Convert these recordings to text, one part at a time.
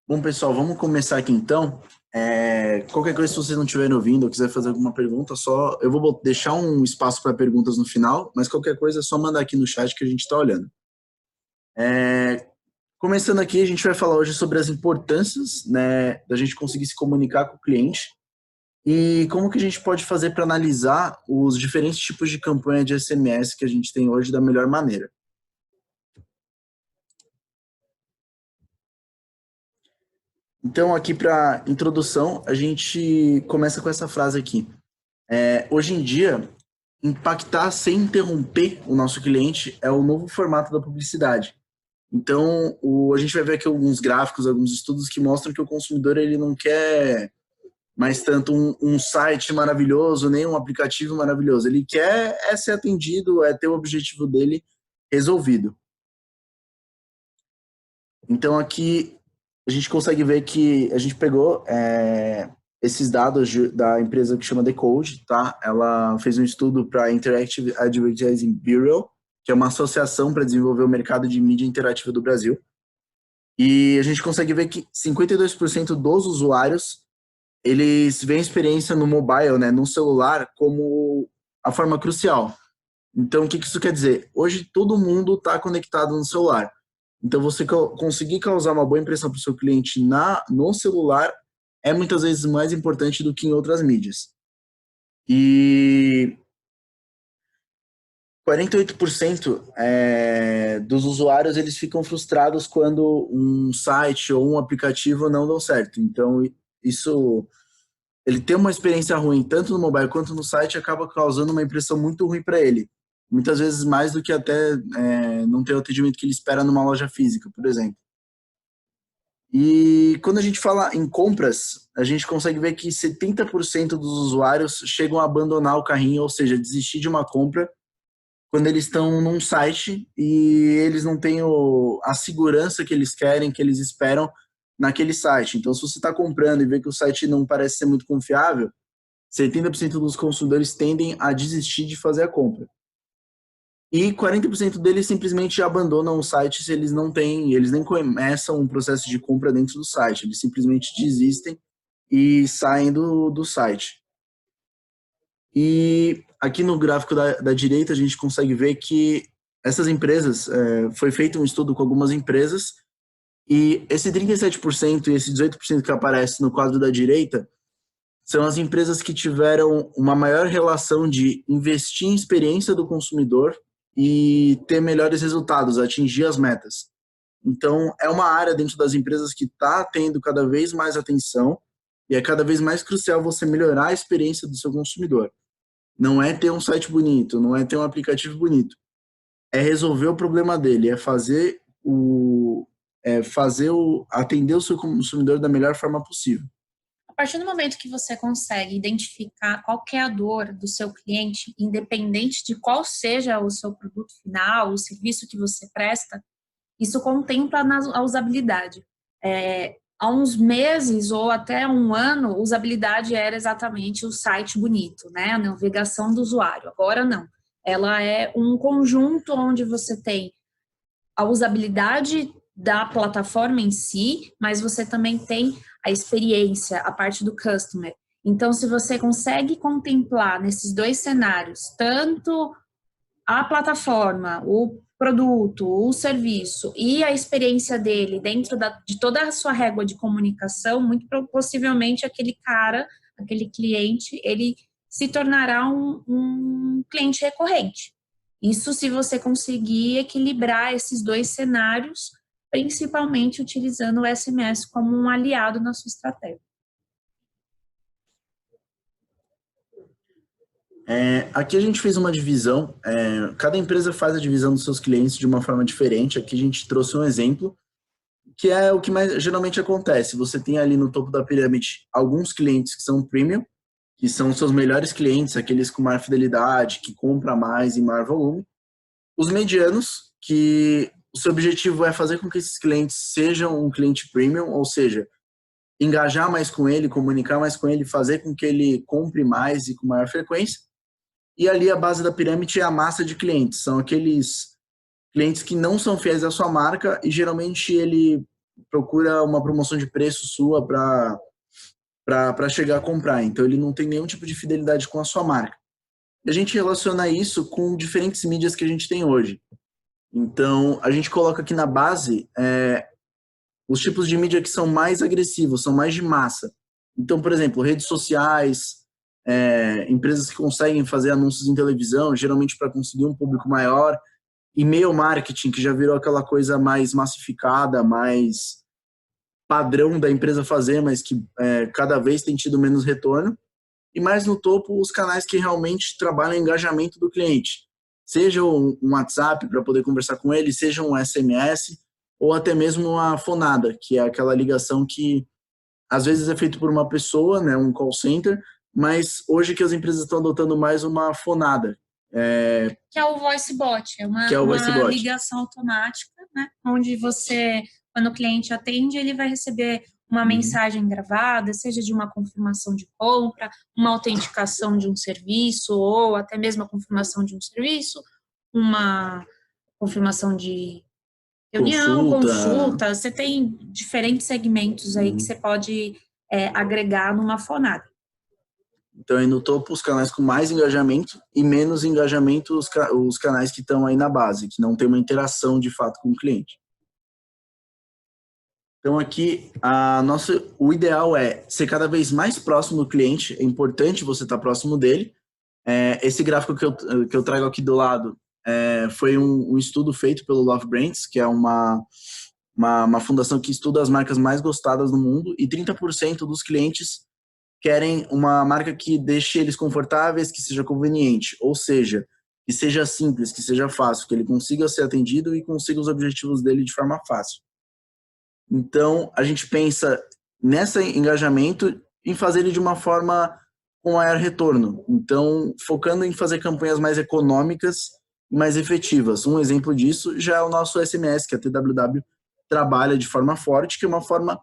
Bom, pessoal, vamos começar aqui então. Qualquer coisa, se vocês não estiverem ouvindo ou quiser fazer alguma pergunta, só eu vou deixar um espaço para perguntas no final, mas qualquer coisa é só mandar aqui no chat que a gente está olhando. Começando aqui, a gente vai falar hoje sobre as importâncias, né, da gente conseguir se comunicar com o cliente e como que a gente pode fazer para analisar os diferentes tipos de campanha de SMS que a gente tem hoje da melhor maneira. Então, aqui para introdução, a gente começa com essa frase aqui. Hoje em dia, impactar sem interromper o nosso cliente é o novo formato da publicidade. Então, a gente vai ver aqui alguns gráficos, alguns estudos que mostram que o consumidor ele não quer mais tanto um site maravilhoso, nem um aplicativo maravilhoso. Ele quer ser atendido, ter o objetivo dele resolvido. Então, aqui a gente consegue ver que a gente pegou esses dados da empresa que chama Decode, tá? Ela fez um estudo para a Interactive Advertising Bureau, que é uma associação para desenvolver o mercado de mídia interativa do Brasil. E a gente consegue ver que 52% dos usuários, eles veem a experiência no mobile, né, no celular, como a forma crucial. Então, o que isso quer dizer? Hoje, todo mundo está conectado no celular. Então, você conseguir causar uma boa impressão para o seu cliente no celular é muitas vezes mais importante do que em outras mídias. E 48% dos usuários eles ficam frustrados quando um site ou um aplicativo não dão certo. Então, ele ter uma experiência ruim, tanto no mobile quanto no site, acaba causando uma impressão muito ruim para ele. Muitas vezes mais do que até não ter o atendimento que ele espera numa loja física, por exemplo. E quando a gente fala em compras, a gente consegue ver que 70% dos usuários chegam a abandonar o carrinho, ou seja, desistir de uma compra, quando eles estão num site e eles não têm a segurança que eles querem, que eles esperam naquele site. Então, se você está comprando e vê que o site não parece ser muito confiável, 70% dos consumidores tendem a desistir de fazer a compra. E 40% deles simplesmente abandonam o site se eles não têm, eles nem começam um processo de compra dentro do site, eles simplesmente desistem e saem do site. E aqui no gráfico da direita a gente consegue ver que essas empresas, foi feito um estudo com algumas empresas, e esse 37% e esse 18% que aparece no quadro da direita são as empresas que tiveram uma maior relação de investir em experiência do consumidor e ter melhores resultados, atingir as metas. Então, é uma área dentro das empresas que está tendo cada vez mais atenção e é cada vez mais crucial você melhorar a experiência do seu consumidor. Não é ter um site bonito, não é ter um aplicativo bonito. É resolver o problema dele, é atender o seu consumidor da melhor forma possível. A partir do momento que você consegue identificar qual que é a dor do seu cliente, independente de qual seja o seu produto final, o serviço que você presta, isso contempla a usabilidade. Há uns meses ou até um ano, usabilidade era exatamente o site bonito, né? A navegação do usuário. Agora não. Ela é um conjunto onde você tem a usabilidade da plataforma em si, mas você também tem a experiência, a parte do customer. Então, se você consegue contemplar nesses dois cenários, tanto a plataforma, o produto, o serviço e a experiência dele dentro de toda a sua régua de comunicação, muito possivelmente aquele cliente, ele se tornará um cliente recorrente. Isso se você conseguir equilibrar esses dois cenários, principalmente utilizando o SMS como um aliado na sua estratégia. Aqui a gente fez uma divisão, cada empresa faz a divisão dos seus clientes de uma forma diferente. Aqui a gente trouxe um exemplo, que é o que mais geralmente acontece. Você tem ali no topo da pirâmide alguns clientes que são premium, que são os seus melhores clientes, aqueles com maior fidelidade, que compram mais em maior volume. Os medianos, que o seu objetivo é fazer com que esses clientes sejam um cliente premium, ou seja, engajar mais com ele, comunicar mais com ele, fazer com que ele compre mais e com maior frequência. E ali a base da pirâmide é a massa de clientes. São aqueles clientes que não são fiéis à sua marca e geralmente ele procura uma promoção de preço sua para chegar a comprar. Então, ele não tem nenhum tipo de fidelidade com a sua marca. E a gente relaciona isso com diferentes mídias que a gente tem hoje. Então, a gente coloca aqui na base os tipos de mídia que são mais agressivos, são mais de massa. Então, por exemplo, redes sociais, empresas que conseguem fazer anúncios em televisão, geralmente para conseguir um público maior, e-mail marketing, que já virou aquela coisa mais massificada, mais padrão da empresa fazer, mas que cada vez tem tido menos retorno. E mais no topo, os canais que realmente trabalham o engajamento do cliente. Seja um WhatsApp para poder conversar com ele, seja um SMS, ou até mesmo uma fonada, que é aquela ligação que às vezes é feito por uma pessoa, né, um call center, mas hoje que as empresas estão adotando mais uma fonada. Que é o voice bot, Que é o voice uma bot. ligação automática, né, onde você, quando o cliente atende, ele vai receber uma mensagem gravada, seja de uma confirmação de compra, uma autenticação de um serviço, ou até mesmo a confirmação de um serviço, uma confirmação de reunião, consulta. Você tem diferentes segmentos aí que você pode agregar numa fonada. Então, aí no topo, os canais com mais engajamento e menos engajamento, os canais que estão aí na base, que não tem uma interação de fato com o cliente. Então, aqui, o ideal é ser cada vez mais próximo do cliente. É importante você estar próximo dele. Esse gráfico que eu trago aqui do lado foi um estudo feito pelo Love Brands, que é uma fundação que estuda as marcas mais gostadas do mundo, e 30% dos clientes querem uma marca que deixe eles confortáveis, que seja conveniente, ou seja, que seja simples, que seja fácil, que ele consiga ser atendido e consiga os objetivos dele de forma fácil. Então, a gente pensa nesse engajamento em fazer ele de uma forma com maior retorno. Então, focando em fazer campanhas mais econômicas e mais efetivas. Um exemplo disso já é o nosso SMS, que a TWW trabalha de forma forte, que é uma forma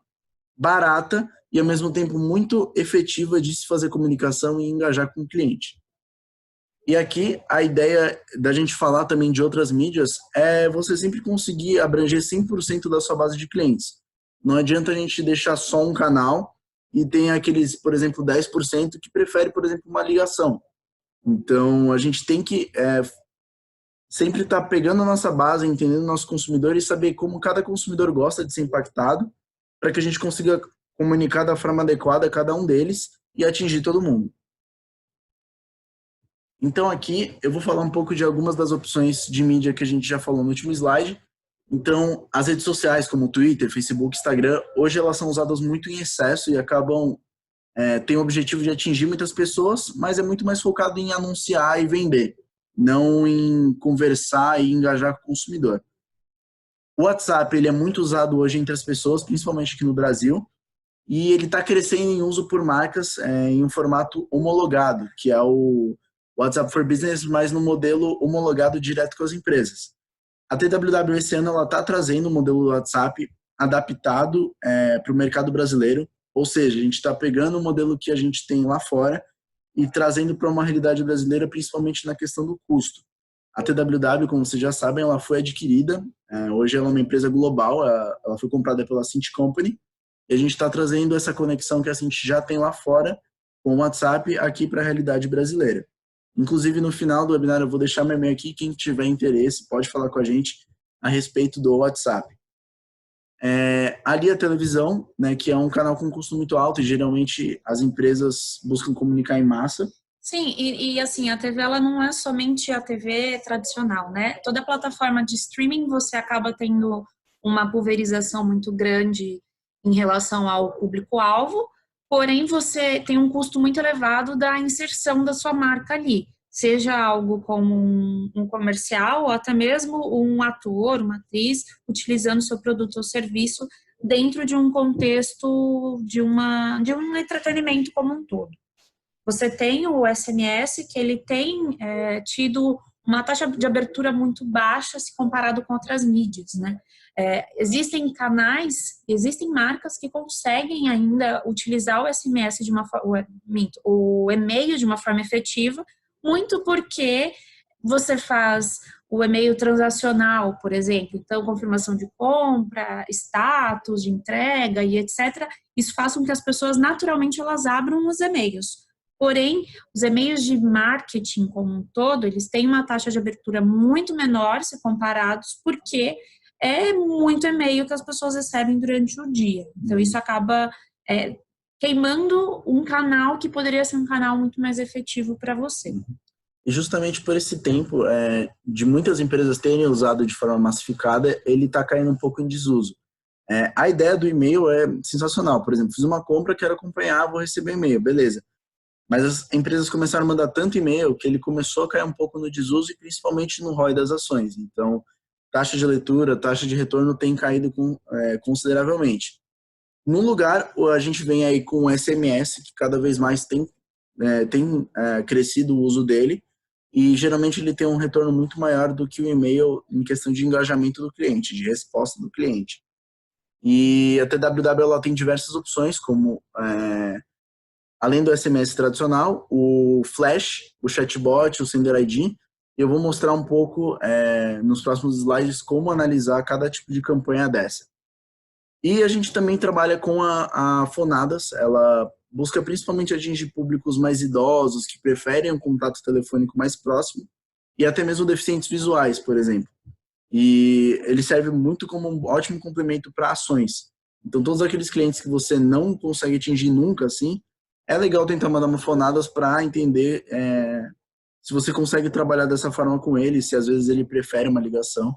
barata e, ao mesmo tempo, muito efetiva de se fazer comunicação e engajar com o cliente. E aqui, a ideia da gente falar também de outras mídias é você sempre conseguir abranger 100% da sua base de clientes. Não adianta a gente deixar só um canal e tem aqueles, por exemplo, 10% que prefere, por exemplo, uma ligação. Então, a gente tem que sempre estar pegando a nossa base, entendendo o nosso consumidor e saber como cada consumidor gosta de ser impactado para que a gente consiga comunicar da forma adequada a cada um deles e atingir todo mundo. Então, aqui eu vou falar um pouco de algumas das opções de mídia que a gente já falou no último slide. Então, as redes sociais como Twitter, Facebook, Instagram, hoje elas são usadas muito em excesso e acabam têm o objetivo de atingir muitas pessoas, mas é muito mais focado em anunciar e vender, não em conversar e engajar com o consumidor. O WhatsApp ele é muito usado hoje entre as pessoas, principalmente aqui no Brasil, e ele está crescendo em uso por marcas em um formato homologado, que é o WhatsApp for Business, mas no modelo homologado direto com as empresas. A TWW esse ano está trazendo o modelo WhatsApp adaptado para o mercado brasileiro, ou seja, a gente está pegando o modelo que a gente tem lá fora e trazendo para uma realidade brasileira, principalmente na questão do custo. A TWW, como vocês já sabem, ela foi adquirida, hoje ela é uma empresa global, ela foi comprada pela Cint Company, e a gente está trazendo essa conexão que a Cint já tem lá fora com o WhatsApp aqui para a realidade brasileira. Inclusive, no final do webinar, eu vou deixar meu e-mail aqui. Quem tiver interesse pode falar com a gente a respeito do WhatsApp. Ali a televisão, né, que é um canal com custo muito alto e geralmente as empresas buscam comunicar em massa. Sim, e assim, a TV ela não é somente a TV tradicional, né? Toda plataforma de streaming você acaba tendo uma pulverização muito grande em relação ao público-alvo, porém você tem um custo muito elevado da inserção da sua marca ali, seja algo como um comercial ou até mesmo um ator, uma atriz, utilizando seu produto ou serviço dentro de um contexto de um entretenimento como um todo. Você tem o SMS, que ele tem tido uma taxa de abertura muito baixa se comparado com outras mídias, né? Existem canais, existem marcas que conseguem ainda utilizar o SMS o e-mail de uma forma efetiva, muito porque você faz o e-mail transacional, por exemplo. Então, confirmação de compra, status de entrega e etc. Isso faz com que as pessoas, naturalmente, elas abram os e-mails. Porém, os e-mails de marketing como um todo, eles têm uma taxa de abertura muito menor se comparados, porque é muito e-mail que as pessoas recebem durante o dia. Então, isso acaba queimando um canal que poderia ser um canal muito mais efetivo para você. E justamente por esse tempo, de muitas empresas terem usado de forma massificada, ele está caindo um pouco em desuso. A ideia do e-mail é sensacional. Por exemplo, fiz uma compra, quero acompanhar, vou receber e-mail, beleza. Mas as empresas começaram a mandar tanto e-mail que ele começou a cair um pouco no desuso e principalmente no ROI das ações. Então, taxa de leitura, taxa de retorno tem caído consideravelmente. No lugar, a gente vem aí com o SMS, que cada vez mais tem crescido o uso dele, e geralmente ele tem um retorno muito maior do que o e-mail em questão de engajamento do cliente, de resposta do cliente. E a TWW ela tem diversas opções, como além do SMS tradicional, o Flash, o chatbot, o Sender ID. Eu vou mostrar um pouco nos próximos slides como analisar cada tipo de campanha dessa. E a gente também trabalha com a Fonadas. Ela busca principalmente atingir públicos mais idosos, que preferem um contato telefônico mais próximo, e até mesmo deficientes visuais, por exemplo. E ele serve muito como um ótimo complemento para ações. Então, todos aqueles clientes que você não consegue atingir nunca, assim, é legal tentar mandar uma Fonadas para entender se você consegue trabalhar dessa forma com ele, se às vezes ele prefere uma ligação.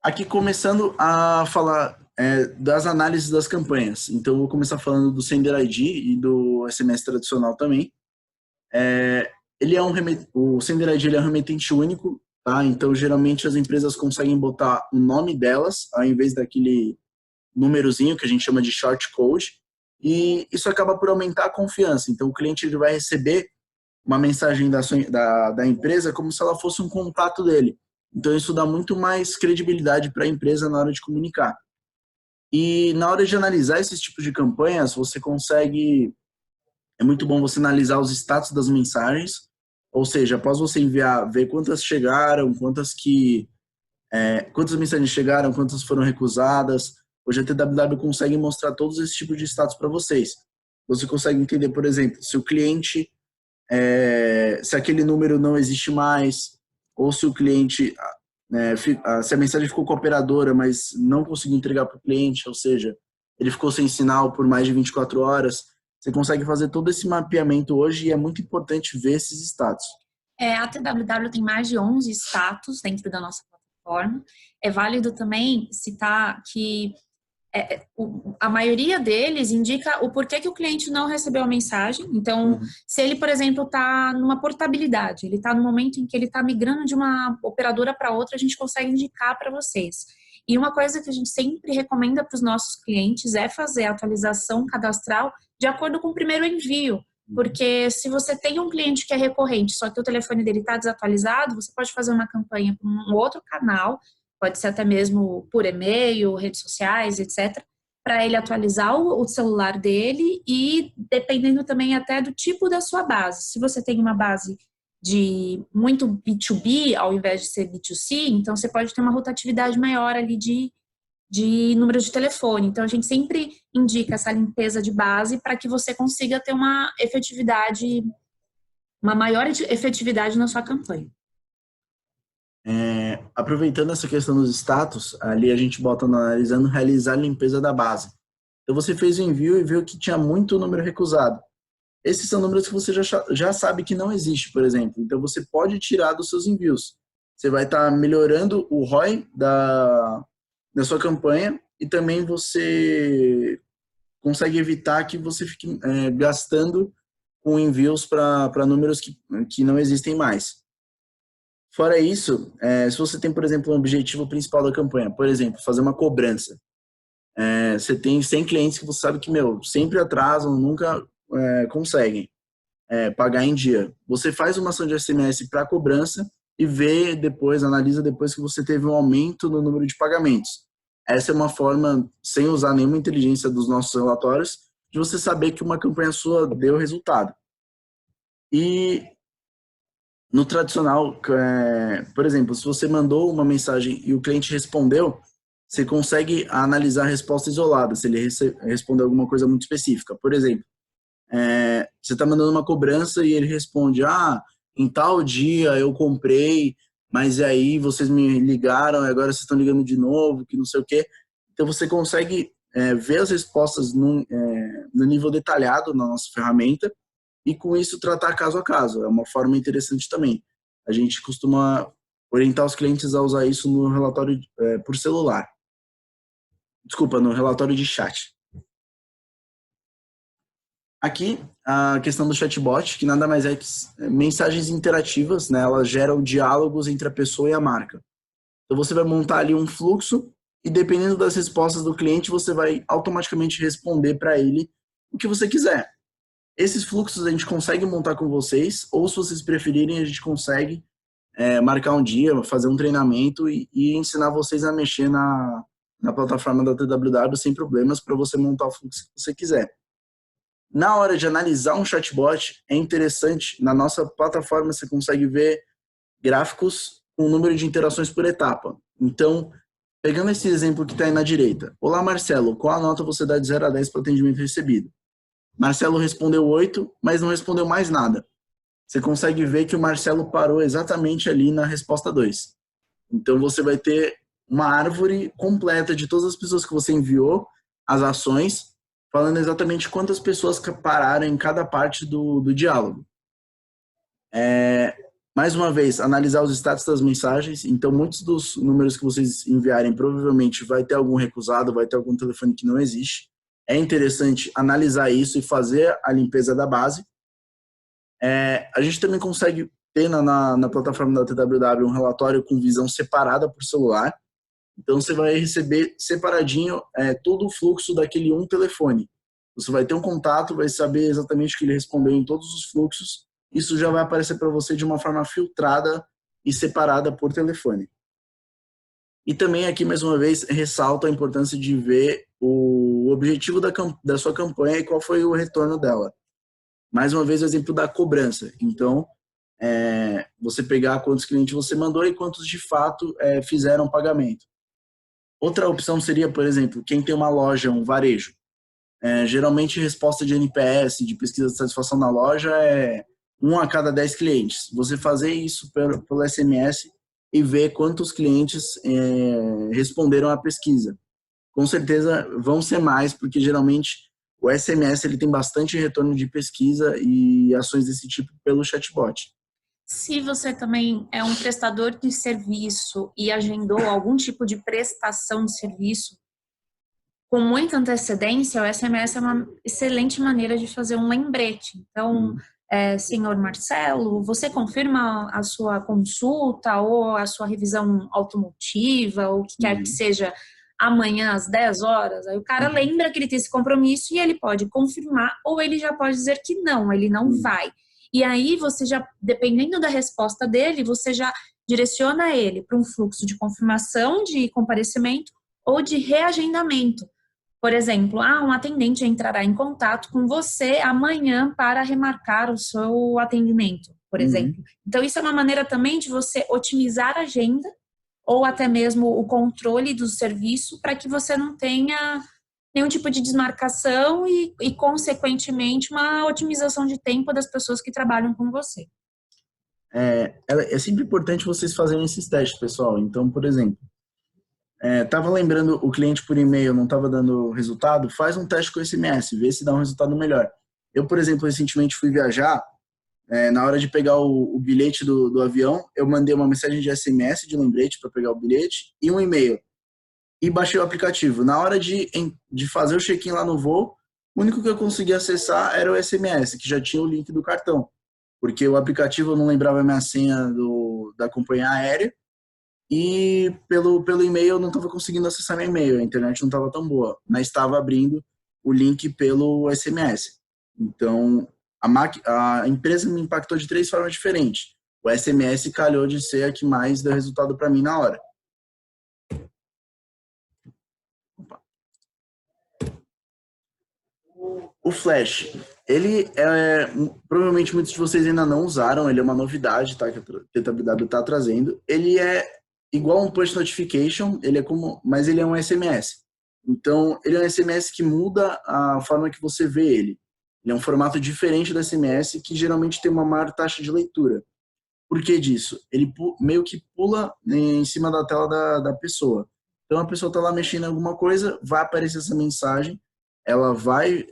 Aqui começando a falar das análises das campanhas. Então, eu vou começar falando do Sender ID e do SMS tradicional também. O Sender ID ele é um remetente único, tá? Então, geralmente, as empresas conseguem botar o nome delas, ao invés daquele númerozinho que a gente chama de short code, e isso acaba por aumentar a confiança. Então, o cliente ele vai receber uma mensagem da empresa como se ela fosse um contato dele. Então, isso dá muito mais credibilidade para a empresa na hora de comunicar. E na hora de analisar esses tipos de campanhas, você consegue... É muito bom você analisar os status das mensagens, ou seja, após você enviar, ver quantas chegaram, quantas mensagens chegaram, quantas foram recusadas. Hoje a TWW consegue mostrar todos esses tipos de status para vocês. Você consegue entender, por exemplo, se o cliente, se aquele número não existe mais, ou se o cliente, se a mensagem ficou com a operadora, mas não conseguiu entregar para o cliente, ou seja, ele ficou sem sinal por mais de 24 horas. Você consegue fazer todo esse mapeamento hoje e é muito importante ver esses status. A TWW tem mais de 11 status dentro da nossa plataforma. É válido também citar que a maioria deles indica o porquê que o cliente não recebeu a mensagem. Então, se ele, por exemplo, está numa portabilidade, ele está no momento em que ele está migrando de uma operadora para outra, a gente consegue indicar para vocês. E uma coisa que a gente sempre recomenda para os nossos clientes é fazer a atualização cadastral de acordo com o primeiro envio. Porque se você tem um cliente que é recorrente, só que o telefone dele está desatualizado, você pode fazer uma campanha para um outro canal, pode ser até mesmo por e-mail, redes sociais, etc., para ele atualizar o celular dele e dependendo também até do tipo da sua base. Se você tem uma base de muito B2B ao invés de ser B2C, então você pode ter uma rotatividade maior ali de número de telefone. Então, a gente sempre indica essa limpeza de base para que você consiga ter uma maior efetividade na sua campanha. Aproveitando essa questão dos status, ali a gente bota no analisando realizar a limpeza da base. Então, você fez o envio e viu que tinha muito número recusado. Esses são números que você já sabe que não existe, por exemplo. Então, você pode tirar dos seus envios. Você vai estar melhorando o ROI da sua campanha e também você consegue evitar que você fique gastando com envios para números que não existem mais. Fora isso, se você tem, por exemplo, um objetivo principal da campanha, por exemplo, fazer uma cobrança. Você tem 100 clientes que você sabe que, sempre atrasam, nunca conseguem pagar em dia. Você faz uma ação de SMS para cobrança e vê depois, analisa depois que você teve um aumento no número de pagamentos. Essa é uma forma, sem usar nenhuma inteligência dos nossos relatórios, de você saber que uma campanha sua deu resultado. E No tradicional, por exemplo, se você mandou uma mensagem e o cliente respondeu, você consegue analisar a resposta isolada, se ele respondeu alguma coisa muito específica. Por exemplo, você está mandando uma cobrança e ele responde, em tal dia eu comprei, mas aí vocês me ligaram e agora vocês estão ligando de novo, que não sei o quê. Então você consegue ver as respostas no nível detalhado na nossa ferramenta e com isso tratar caso a caso. É uma forma interessante também. A gente costuma orientar os clientes a usar isso no relatório por celular. Desculpa, no relatório de chat. Aqui, a questão do chatbot, que nada mais é que mensagens interativas, né? Elas geram diálogos entre a pessoa e a marca. Então, você vai montar ali um fluxo e, dependendo das respostas do cliente, você vai automaticamente responder para ele o que você quiser. Esses fluxos a gente consegue montar com vocês, ou se vocês preferirem, a gente consegue marcar um dia, fazer um treinamento e ensinar vocês a mexer na plataforma da TWW sem problemas para você montar o fluxo que você quiser. Na hora de analisar um chatbot, é interessante, na nossa plataforma você consegue ver gráficos com o número de interações por etapa. Então, pegando esse exemplo que está aí na direita. Olá, Marcelo, qual a nota você dá de 0 a 10 para o atendimento recebido? Marcelo respondeu 8, mas não respondeu mais nada. Você consegue ver que o Marcelo parou exatamente ali na resposta 2. Então, você vai ter uma árvore completa de todas as pessoas que você enviou, as ações, falando exatamente quantas pessoas pararam em cada parte do diálogo. Mais uma vez, analisar os status das mensagens. Então, muitos dos números que vocês enviarem, provavelmente vai ter algum recusado, vai ter algum telefone que não existe. É interessante analisar isso e fazer a limpeza da base. A gente também consegue ter na plataforma da TWW um relatório com visão separada por celular. Então, você vai receber separadinho todo o fluxo daquele um telefone. Você vai ter um contato, vai saber exatamente o que ele respondeu em todos os fluxos. Isso já vai aparecer para você de uma forma filtrada e separada por telefone. E também aqui, mais uma vez, ressalto a importância de ver o objetivo da sua campanha e qual foi o retorno dela. Mais uma vez, o exemplo da cobrança. Então, você pegar quantos clientes você mandou e quantos de fato fizeram pagamento. Outra opção seria, por exemplo, quem tem uma loja, um varejo. Geralmente, resposta de NPS, de pesquisa de satisfação na loja, é 1 a cada 10 clientes. Você fazer isso pelo SMS e ver quantos clientes responderam à pesquisa. Com certeza vão ser mais, porque geralmente o SMS ele tem bastante retorno de pesquisa e ações desse tipo pelo chatbot. Se você também é um prestador de serviço e agendou algum tipo de prestação de serviço, com muita antecedência, o SMS é uma excelente maneira de fazer um lembrete. Então, senhor Marcelo, você confirma a sua consulta ou a sua revisão automotiva, ou o que quer que seja, amanhã às 10 horas? Aí o cara lembra que ele tem esse compromisso e ele pode confirmar, ou ele já pode dizer que não, ele não vai. E aí você já, dependendo da resposta dele, você já direciona ele para um fluxo de confirmação de comparecimento ou de reagendamento. Por exemplo, um atendente entrará em contato com você amanhã para remarcar o seu atendimento, por exemplo. Então, isso é uma maneira também de você otimizar a agenda ou até mesmo o controle do serviço para que você não tenha nenhum tipo de desmarcação e, consequentemente, uma otimização de tempo das pessoas que trabalham com você. É sempre importante vocês fazerem esses testes, pessoal. Então, por exemplo, estava lembrando o cliente por e-mail, não estava dando resultado, faz um teste com o SMS, vê se dá um resultado melhor. Eu, por exemplo, recentemente fui viajar, na hora de pegar o bilhete do avião, eu mandei uma mensagem de SMS, de lembrete para pegar o bilhete, e um e-mail. E baixei o aplicativo. Na hora de fazer o check-in lá no voo, o único que eu consegui acessar era o SMS, que já tinha o link do cartão. Porque o aplicativo eu não lembrava a minha senha da companhia aérea, e pelo e-mail eu não estava conseguindo acessar meu e-mail, a internet não estava tão boa, mas estava abrindo o link pelo SMS. Então, a empresa me impactou de 3 formas diferentes. O SMS calhou de ser a que mais deu resultado para mim na hora. O Flash. Ele provavelmente muitos de vocês ainda não usaram, ele é uma novidade, tá, que a TWW está trazendo. Ele é igual um push notification, mas ele é um SMS. Então, ele é um SMS que muda a forma que você vê ele. Ele é um formato diferente do SMS que geralmente tem uma maior taxa de leitura. Por que disso? Ele meio que pula em cima da tela da pessoa. Então, a pessoa está lá mexendo em alguma coisa, vai aparecer essa mensagem, ela vai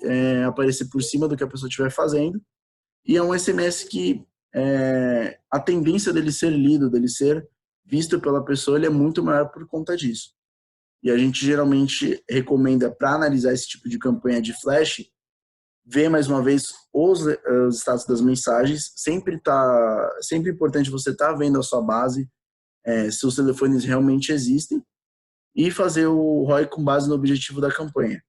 aparecer por cima do que a pessoa estiver fazendo, e é um SMS que a tendência dele ser lido, dele ser visto pela pessoa, ele é muito maior por conta disso. E a gente geralmente recomenda, para analisar esse tipo de campanha de flash, ver mais uma vez os status das mensagens. Sempre importante você estar vendo a sua base, se os telefones realmente existem, e fazer o ROI com base no objetivo da campanha.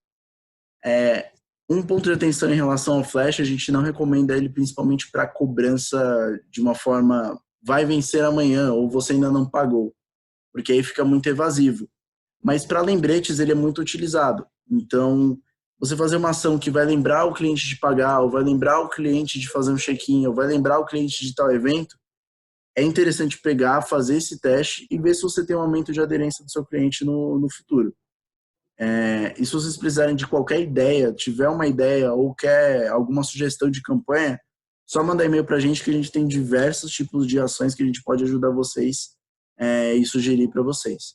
Um ponto de atenção em relação ao flash, a gente não recomenda ele principalmente para cobrança de uma forma vai vencer amanhã ou você ainda não pagou, porque aí fica muito evasivo. Mas para lembretes ele é muito utilizado. Então, você fazer uma ação que vai lembrar o cliente de pagar, ou vai lembrar o cliente de fazer um check-in, ou vai lembrar o cliente de tal evento, é interessante pegar, fazer esse teste e ver se você tem um aumento de aderência do seu cliente no futuro. E se vocês precisarem de qualquer ideia, tiver uma ideia ou quer alguma sugestão de campanha, só mandar e-mail para a gente que a gente tem diversos tipos de ações que a gente pode ajudar vocês e sugerir para vocês.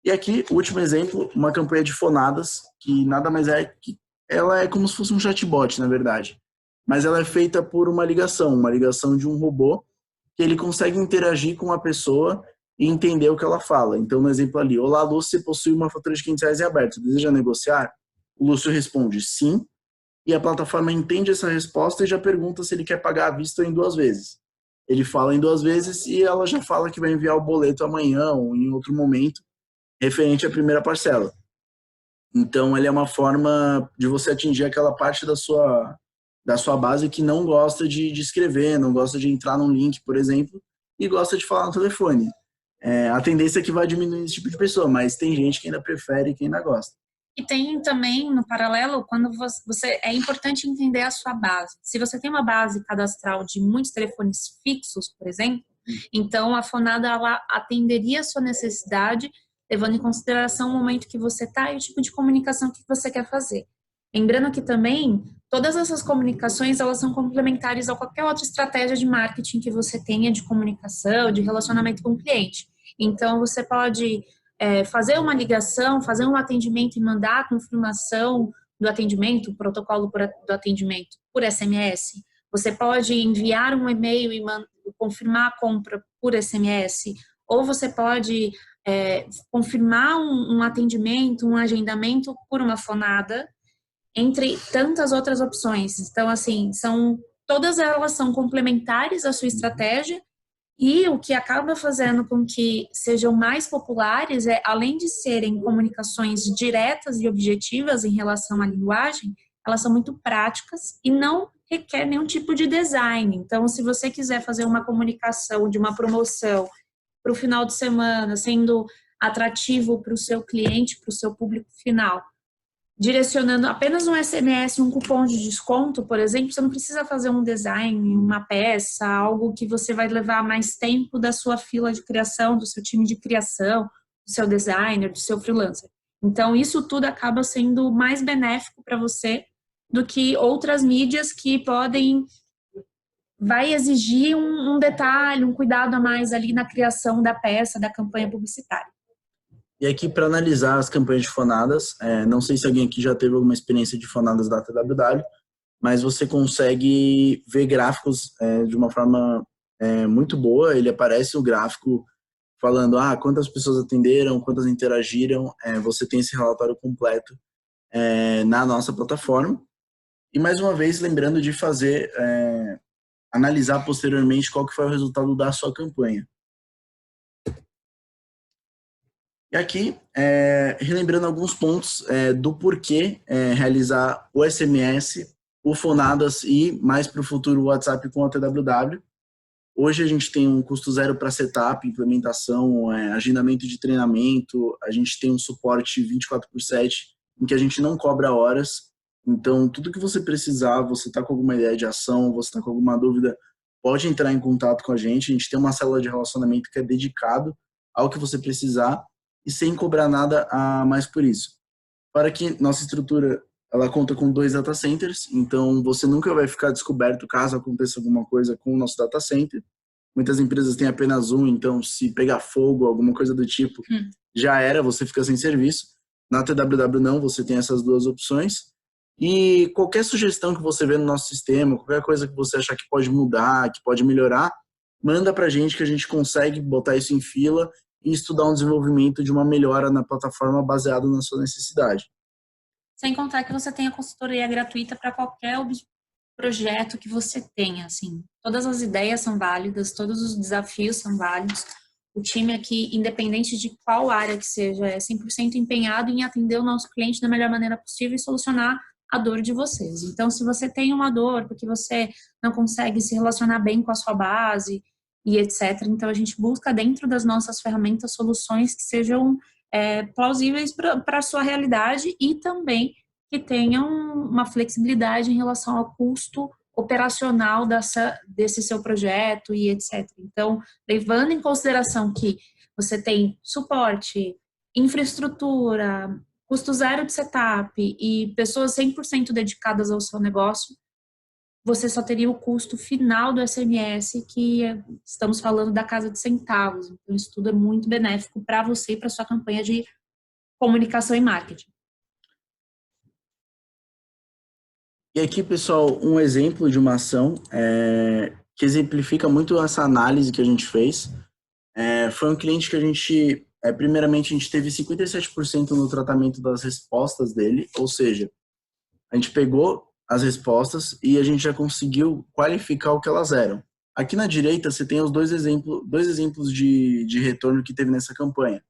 E aqui, o último exemplo, uma campanha de fonadas, que nada mais é que ela é como se fosse um chatbot, na verdade. Mas ela é feita por uma ligação de um robô, que ele consegue interagir com a pessoa e entender o que ela fala. Então, no exemplo ali, olá, Lúcio, você possui uma fatura de R$500 em aberto, deseja negociar? O Lúcio responde sim, e a plataforma entende essa resposta e já pergunta se ele quer pagar à vista ou em 2 vezes. Ele fala em 2 vezes e ela já fala que vai enviar o boleto amanhã ou em outro momento, referente à primeira parcela. Então, ele é uma forma de você atingir aquela parte da sua base que não gosta de escrever, não gosta de entrar num link, por exemplo, e gosta de falar no telefone. A tendência é que vai diminuir esse tipo de pessoa, mas tem gente que ainda prefere e que ainda gosta. E tem também, no paralelo, quando é importante entender a sua base. Se você tem uma base cadastral de muitos telefones fixos, por exemplo, então a Fonada ela atenderia a sua necessidade, levando em consideração o momento que você está e o tipo de comunicação que você quer fazer. Lembrando que também, todas essas comunicações, elas são complementares a qualquer outra estratégia de marketing que você tenha de comunicação, de relacionamento com o cliente. Então, você pode fazer uma ligação, fazer um atendimento e mandar a confirmação do atendimento, o protocolo do atendimento por SMS. Você pode enviar um e-mail e confirmar a compra por SMS, ou você pode confirmar um atendimento, um agendamento por uma fonada, entre tantas outras opções. Então, assim, todas elas são complementares à sua estratégia. E o que acaba fazendo com que sejam mais populares além de serem comunicações diretas e objetivas em relação à linguagem, elas são muito práticas e não requer nenhum tipo de design. Então, se você quiser fazer uma comunicação de uma promoção para o final de semana, sendo atrativo para o seu cliente, para o seu público final, direcionando apenas um SMS, um cupom de desconto, por exemplo, você não precisa fazer um design, uma peça, algo que você vai levar mais tempo da sua fila de criação, do seu time de criação, do seu designer, do seu freelancer. Então, isso tudo acaba sendo mais benéfico para você do que outras mídias que vai exigir um detalhe, um cuidado a mais ali na criação da peça, da campanha publicitária. E aqui, para analisar as campanhas de fonadas, não sei se alguém aqui já teve alguma experiência de fonadas da TWW, mas você consegue ver gráficos de uma forma muito boa. Ele aparece o gráfico falando quantas pessoas atenderam, quantas interagiram. Você tem esse relatório completo na nossa plataforma. E, mais uma vez, lembrando de analisar posteriormente qual que foi o resultado da sua campanha. E aqui, relembrando alguns pontos do porquê realizar o SMS, o Fonadas e, mais para o futuro, o WhatsApp com a TWW. Hoje a gente tem um custo zero para setup, implementação, agendamento de treinamento, a gente tem um suporte 24/7, em que a gente não cobra horas, Então, tudo que você precisar, você está com alguma ideia de ação, você está com alguma dúvida, pode entrar em contato com a gente. A gente tem uma célula de relacionamento que é dedicado ao que você precisar e sem cobrar nada a mais por isso. Para que nossa estrutura, ela conta com 2 data centers, então você nunca vai ficar descoberto caso aconteça alguma coisa com o nosso data center. Muitas empresas têm apenas um, então se pegar fogo, alguma coisa do tipo, já era, você fica sem serviço. Na TWW não, você tem essas 2 opções. E qualquer sugestão que você vê no nosso sistema, qualquer coisa que você achar que pode mudar, que pode melhorar, manda pra gente que a gente consegue botar isso em fila e estudar um desenvolvimento de uma melhora na plataforma baseado na sua necessidade. Sem contar que você tem a consultoria gratuita para qualquer projeto que você tenha, assim. Todas as ideias são válidas, todos os desafios são válidos. O time aqui, independente de qual área que seja, é 100% empenhado em atender o nosso cliente da melhor maneira possível e solucionar a dor de vocês. Então, se você tem uma dor porque você não consegue se relacionar bem com a sua base e etc., então a gente busca dentro das nossas ferramentas soluções que sejam plausíveis para a sua realidade e também que tenham uma flexibilidade em relação ao custo operacional desse seu projeto e etc. Então, levando em consideração que você tem suporte, infraestrutura, custo zero de setup e pessoas 100% dedicadas ao seu negócio, você só teria o custo final do SMS, que estamos falando da casa de centavos. Então, isso tudo é muito benéfico para você e para sua campanha de comunicação e marketing. E aqui, pessoal, um exemplo de uma ação que exemplifica muito essa análise que a gente fez. Foi um cliente que a gente, primeiramente, a gente teve 57% no tratamento das respostas dele, ou seja, a gente pegou as respostas e a gente já conseguiu qualificar o que elas eram. Aqui na direita, você tem os dois exemplos de retorno que teve nessa campanha.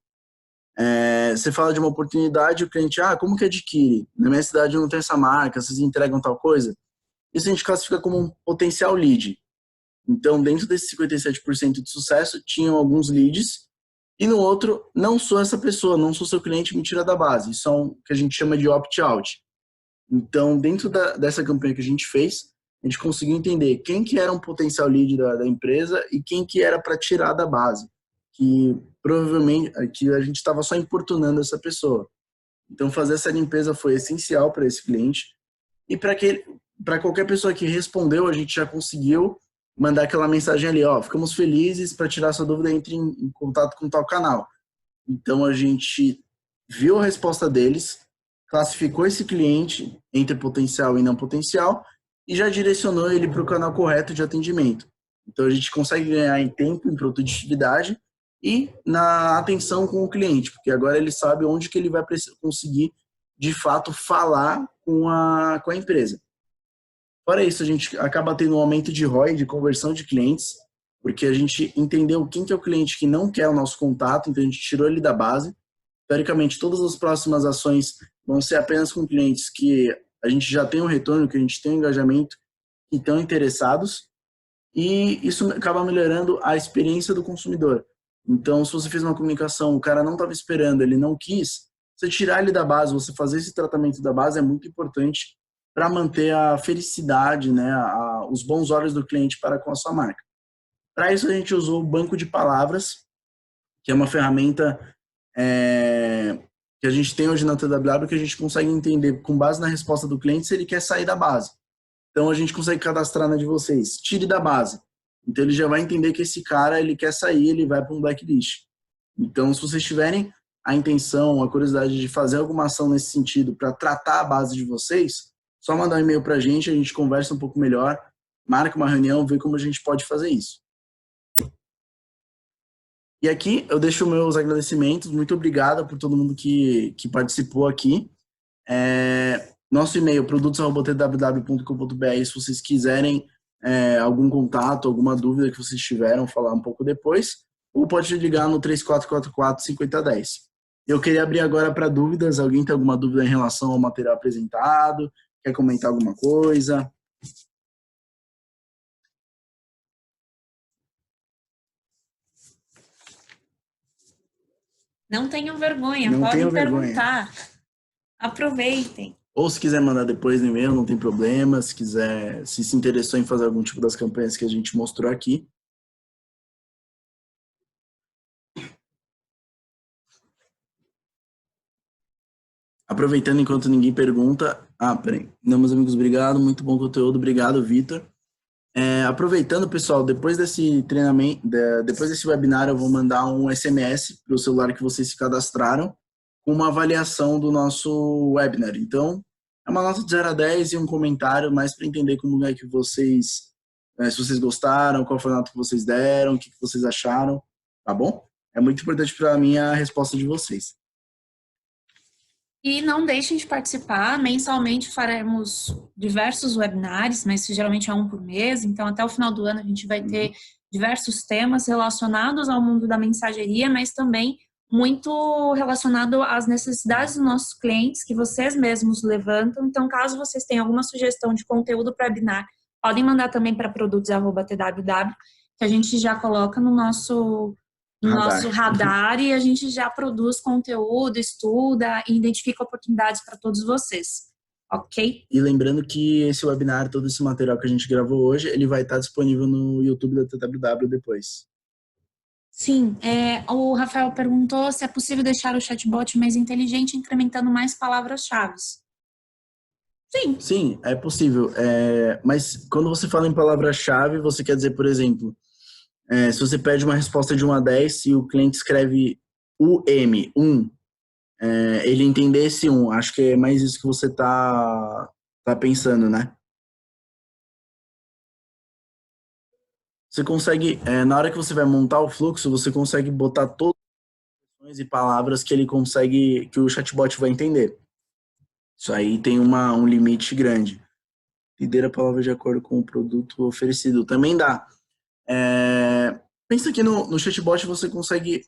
Você fala de uma oportunidade, o cliente, como que adquire? Na minha cidade não tem essa marca, vocês entregam tal coisa? Isso a gente classifica como um potencial lead. Então, dentro desse 57% de sucesso, tinham alguns leads, e no outro, não sou essa pessoa, não sou seu cliente, me tira da base. Isso é o que a gente chama de opt-out. Então, dentro dessa campanha que a gente fez, a gente conseguiu entender quem que era um potencial lead da empresa e quem que era para tirar da base, que provavelmente que a gente estava só importunando essa pessoa. Então, fazer essa limpeza foi essencial para esse cliente. E para qualquer pessoa que respondeu, a gente já conseguiu mandar aquela mensagem ali, ficamos felizes, para tirar sua dúvida, entre em contato com tal canal. Então, a gente viu a resposta deles, classificou esse cliente entre potencial e não potencial e já direcionou ele para o canal correto de atendimento. Então, a gente consegue ganhar em tempo, em produtividade e na atenção com o cliente, porque agora ele sabe onde que ele vai conseguir, de fato, falar com a empresa. Fora isso, a gente acaba tendo um aumento de ROI, de conversão de clientes, porque a gente entendeu quem que é o cliente que não quer o nosso contato, então a gente tirou ele da base. Teoricamente, todas as próximas ações vão ser apenas com clientes que a gente já tem um retorno, que a gente tem um engajamento, que estão interessados, e isso acaba melhorando a experiência do consumidor. Então, se você fez uma comunicação, o cara não estava esperando, ele não quis, você tirar ele da base, você fazer esse tratamento da base é muito importante para manter a felicidade, né, os bons olhos do cliente para com a sua marca. Para isso, a gente usou o banco de palavras, que é uma ferramenta que a gente tem hoje na TWW, que a gente consegue entender, com base na resposta do cliente, se ele quer sair da base. Então, a gente consegue cadastrar na de vocês, tire da base. Então, ele já vai entender que esse cara, ele quer sair, ele vai para um blacklist. Então, se vocês tiverem a intenção, a curiosidade de fazer alguma ação nesse sentido para tratar a base de vocês, só mandar um e-mail para a gente conversa um pouco melhor, marca uma reunião, vê como a gente pode fazer isso. E aqui eu deixo meus agradecimentos, muito obrigado por todo mundo que participou aqui. Nosso e-mail, produtos@tww.com.br, se vocês quiserem algum contato, alguma dúvida que vocês tiveram, falar um pouco depois, ou pode ligar no 3444-5010. Eu queria abrir agora para dúvidas. Alguém tem alguma dúvida em relação ao material apresentado? Quer comentar alguma coisa? Não tenham vergonha, Não podem tenham vergonha. perguntar. Aproveitem. Ou se quiser mandar depois no e-mail, não tem problema. Se quiser, se interessou em fazer algum tipo das campanhas que a gente mostrou aqui. Aproveitando enquanto ninguém pergunta. Peraí. Não, meus amigos, obrigado. Muito bom conteúdo. Obrigado, Vitor. Aproveitando, pessoal, depois desse treinamento, depois desse webinar, eu vou mandar um SMS para o celular que vocês se cadastraram com uma avaliação do nosso webinar. Então, é uma nota de 0 a 10 e um comentário, mais para entender como é que vocês, se vocês gostaram, qual foi a nota que vocês deram, o que vocês acharam, tá bom? É muito importante para mim a resposta de vocês. E não deixem de participar, mensalmente faremos diversos webinars, mas geralmente é um por mês, então até o final do ano a gente vai ter diversos temas relacionados ao mundo da mensageria, mas também muito relacionado às necessidades dos nossos clientes, que vocês mesmos levantam. Então, caso vocês tenham alguma sugestão de conteúdo para webinar, podem mandar também para produtos@tww, que a gente já coloca no nosso radar e a gente já produz conteúdo, estuda e identifica oportunidades para todos vocês, ok? E lembrando que esse webinar, todo esse material que a gente gravou hoje, ele vai estar disponível no YouTube da TWW depois. Sim, o Rafael perguntou se é possível deixar o chatbot mais inteligente, incrementando mais palavras-chave. Sim. Sim, é possível. Mas quando você fala em palavra-chave, você quer dizer, por exemplo, se você pede uma resposta de 1 a 10 e o cliente escreve UM, 1, ele entender esse 1. Acho que é mais isso que você tá pensando, né? Você consegue, na hora que você vai montar o fluxo, você consegue botar todas as expressões e palavras que ele consegue, que o chatbot vai entender. Isso aí tem um limite grande. Lidera a palavra de acordo com o produto oferecido. Também dá. Pensa que no chatbot você consegue,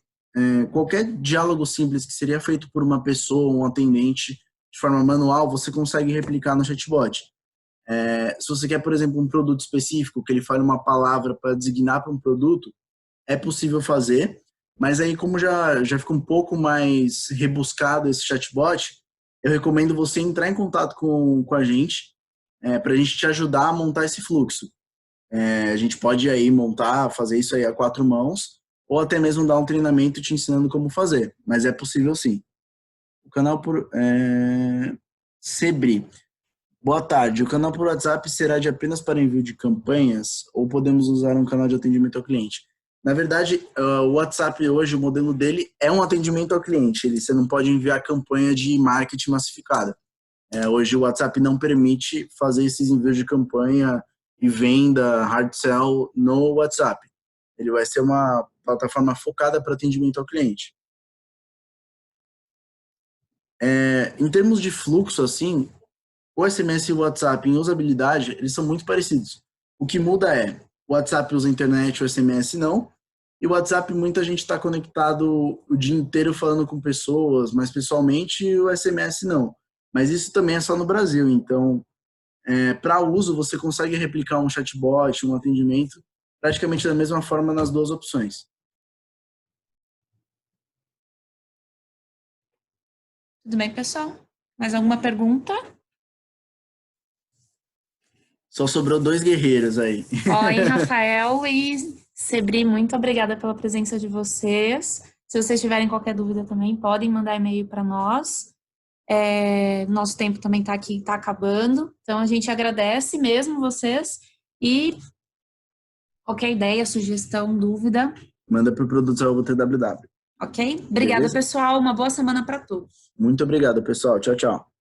qualquer diálogo simples que seria feito por uma pessoa, um atendente, de forma manual, você consegue replicar no chatbot. Se você quer, por exemplo, um produto específico, que ele fale uma palavra para designar para um produto, é possível fazer, mas aí como já fica um pouco mais rebuscado esse chatbot, eu recomendo você entrar em contato com a gente, para a gente te ajudar a montar esse fluxo. A gente pode aí fazer isso aí a 4 mãos, ou até mesmo dar um treinamento te ensinando como fazer, mas é possível sim. O canal por Sebri. Boa tarde. O canal por WhatsApp será de apenas para envio de campanhas ou podemos usar um canal de atendimento ao cliente? Na verdade, o WhatsApp hoje, o modelo dele é um atendimento ao cliente. Você não pode enviar campanha de marketing massificada. Hoje o WhatsApp não permite fazer esses envios de campanha e venda, hard sell no WhatsApp. Ele vai ser uma plataforma focada para atendimento ao cliente. Em termos de fluxo, assim, o SMS e o WhatsApp em usabilidade, eles são muito parecidos. O que muda é, o WhatsApp usa a internet, o SMS não, e o WhatsApp muita gente está conectado o dia inteiro falando com pessoas, mas pessoalmente o SMS não. Mas isso também é só no Brasil, então para uso você consegue replicar um chatbot, um atendimento, praticamente da mesma forma nas duas opções. Tudo bem, pessoal? Mais alguma pergunta? Só sobrou 2 guerreiros aí. Oi, Rafael e Sebri, muito obrigada pela presença de vocês. Se vocês tiverem qualquer dúvida também, podem mandar e-mail para nós. Nosso tempo também está aqui, está acabando. Então, a gente agradece mesmo vocês e qualquer ideia, sugestão, dúvida. Manda para o produtos@tww. Ok? Obrigada, Beleza? pessoal. Uma boa semana para todos. Muito obrigado, pessoal. Tchau, tchau.